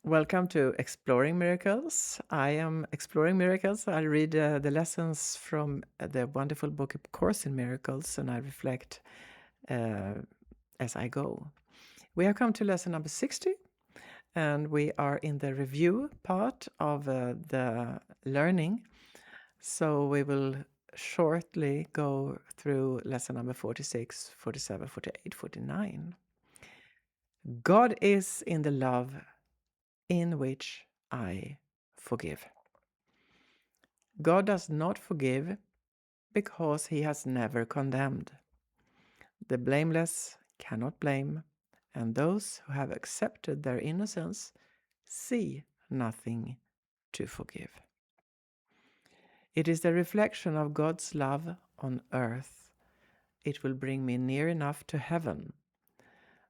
Welcome to Exploring Miracles. I am exploring miracles. I read the lessons from the wonderful book A Course in Miracles, and I reflect uh, as I go. We have come to lesson number 60, and we are in the review part of the learning. So we will shortly go through lesson number 46, 47, 48, 49. God is in the love in which I forgive. God does not forgive because he has never condemned. The blameless cannot blame, and those who have accepted their innocence see nothing to forgive. It is the reflection of God's love on earth. It will bring me near enough to heaven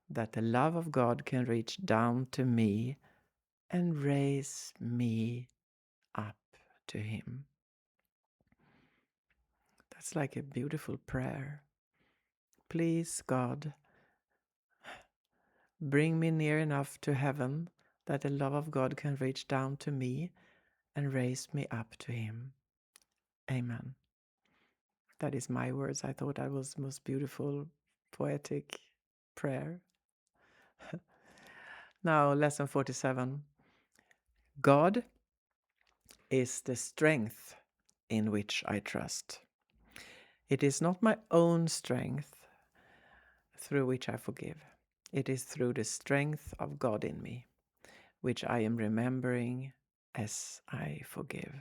that the love of God can reach down to me and raise me up to him. That's like a beautiful prayer. Please, God, bring me near enough to heaven that the love of God can reach down to me and raise me up to him. Amen. That is my words. I thought that was the most beautiful, poetic prayer. Now, lesson 47. God is the strength in which I trust. It is not my own strength through which I forgive. It is through the strength of God in me, which I am remembering as I forgive.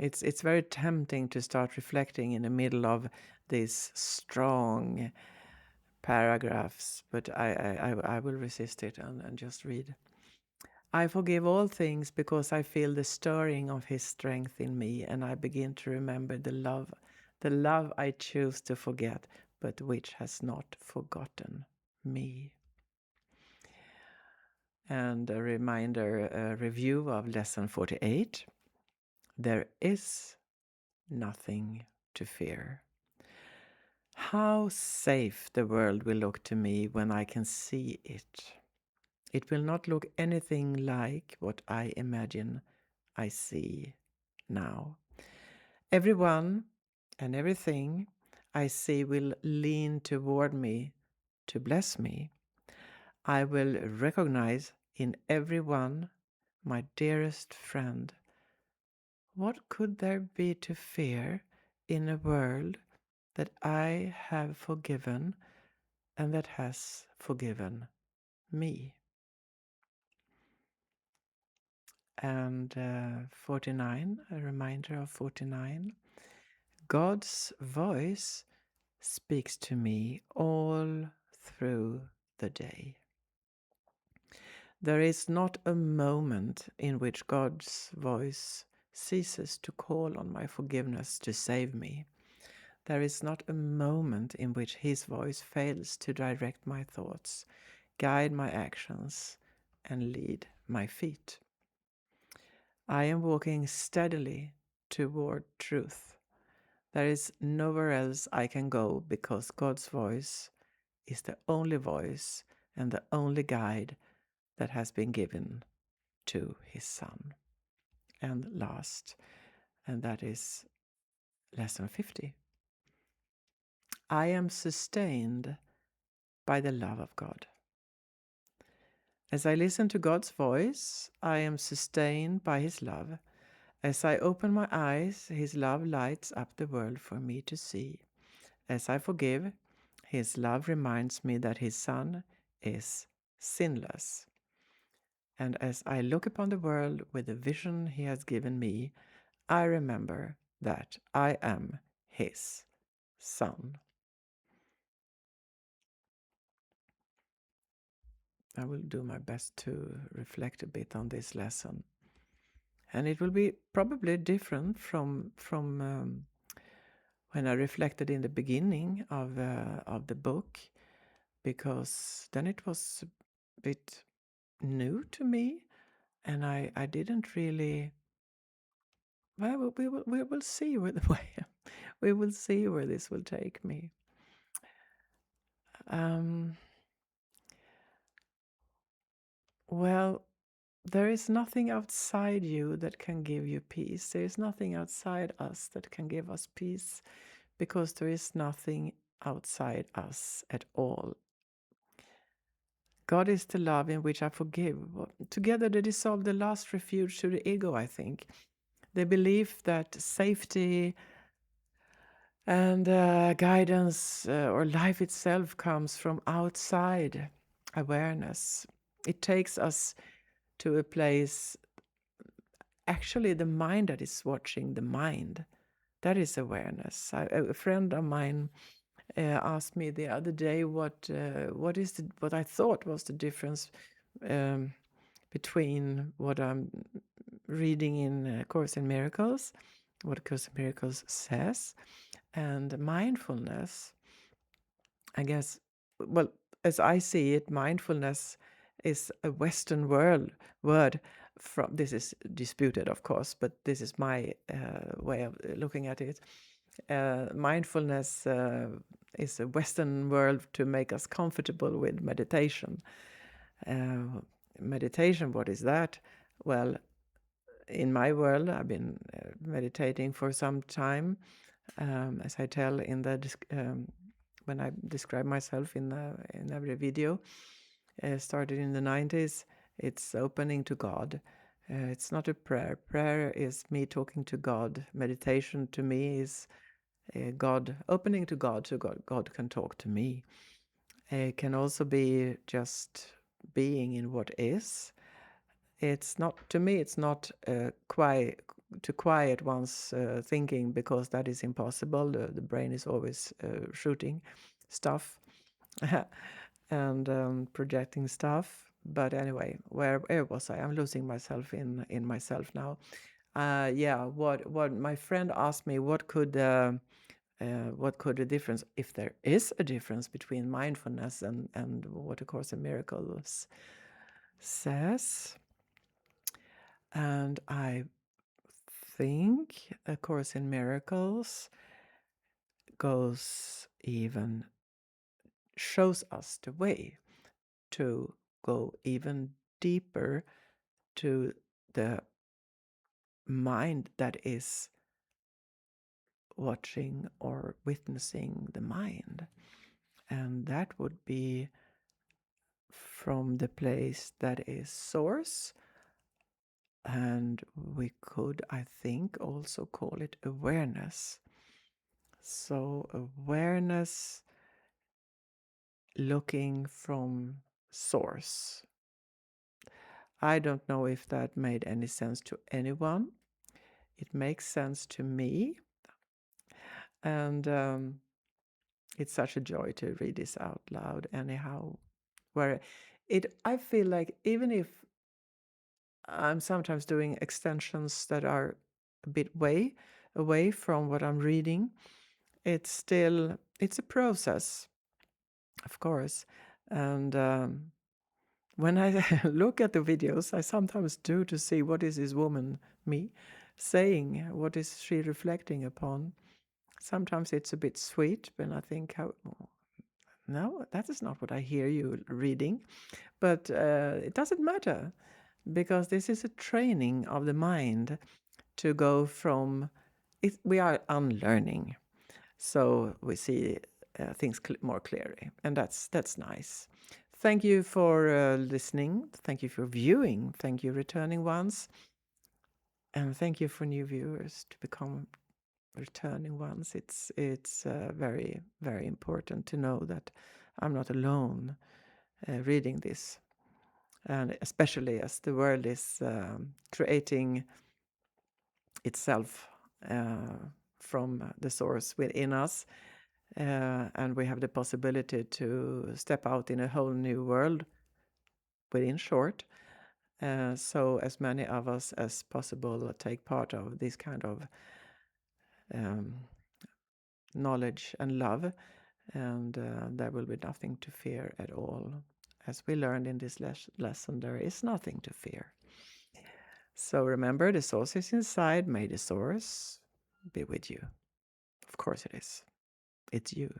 It's very tempting to start reflecting in the middle of these strong paragraphs, but I will resist it and just read. I forgive all things because I feel the stirring of his strength in me, and I begin to remember the love I choose to forget, but which has not forgotten me. And a reminder, a review of lesson 48. There is nothing to fear. How safe the world will look to me when I can see it. It will not look anything like what I imagine I see now. Everyone and everything I see will lean toward me to bless me. I will recognize in everyone my dearest friend. What could there be to fear in a world that I have forgiven and that has forgiven me? And 49, a reminder of 49. God's voice speaks to me all through the day. There is not a moment in which God's voice ceases to call on my forgiveness to save me. There is not a moment in which his voice fails to direct my thoughts, guide my actions, and lead my feet. I am walking steadily toward truth. There is nowhere else I can go because God's voice is the only voice and the only guide that has been given to his Son. And last, and that is lesson 50. I am sustained by the love of God. As I listen to God's voice, I am sustained by his love. As I open my eyes, his love lights up the world for me to see. As I forgive, his love reminds me that his Son is sinless. And as I look upon the world with the vision he has given me, I remember that I am his son. I will do my best to reflect a bit on this lesson. And it will be probably different from when I reflected in the beginning of the book, because then it was a bit new to me, and I didn't really. Well, we will see where the way we will see where this will take me. Um, Well, there is nothing outside you that can give you peace. There is nothing outside us that can give us peace, because there is nothing outside us at all. God is the love in which I forgive. Together they dissolve the last refuge to the ego, I think. The belief that safety and guidance or life itself comes from outside awareness. It takes us to a place, actually, the mind that is watching the mind. That is awareness. A friend of mine asked me the other day what I thought was the difference um, between what I'm reading in Course in Miracles, what Course in Miracles says, and mindfulness. I guess, well, as I see it, mindfulness is a Western world word. From this is disputed, of course, but this is my way of looking at it. Mindfulness is a Western world to make us comfortable with meditation. Meditation, what is that? Well, in my world, I've been meditating for some time, as I tell in the when I describe myself in every video. Started in the 90s. It's opening to God. It's not a prayer. Prayer is me talking to God. Meditation to me is God, opening to God, so God can talk to me. It can also be just being in what is. It's not, to me, it's not to quiet one's thinking, because that is impossible. The brain is always shooting stuff and projecting stuff. But anyway, where was I? I'm losing myself in myself now. What my friend asked me, what could the difference, if there is a difference between mindfulness and what A Course in Miracles says. And I think A Course in Miracles shows us the way to go even deeper to the mind that is watching or witnessing the mind. And that would be from the place that is source. And we could, I think, also call it awareness. So awareness looking from source. I don't know if that made any sense to anyone. It makes sense to me. And it's such a joy to read this out loud anyhow. I feel like, even if I'm sometimes doing extensions that are a bit away from what I'm reading, it's a process, of course. And when I look at the videos, I sometimes do, to see what is this woman, me, saying, what is she reflecting upon. Sometimes it's a bit sweet, when I think, no, that is not what I hear you reading. But it doesn't matter, because this is a training of the mind to go from it. We are unlearning, so we see things more clearly, and that's nice. Thank you for listening. Thank you for viewing. Thank you, returning ones, and thank you for new viewers to become returning ones. It's very, very important to know that I'm not alone reading this. And especially as the world is creating itself from the source within us, and we have the possibility to step out in a whole new world within short. So as many of us as possible take part of this kind of knowledge and love, and there will be nothing to fear at all. As we learned in this lesson, there is nothing to fear. So remember, the source is inside. May the source be with you. Of course it is. It's you.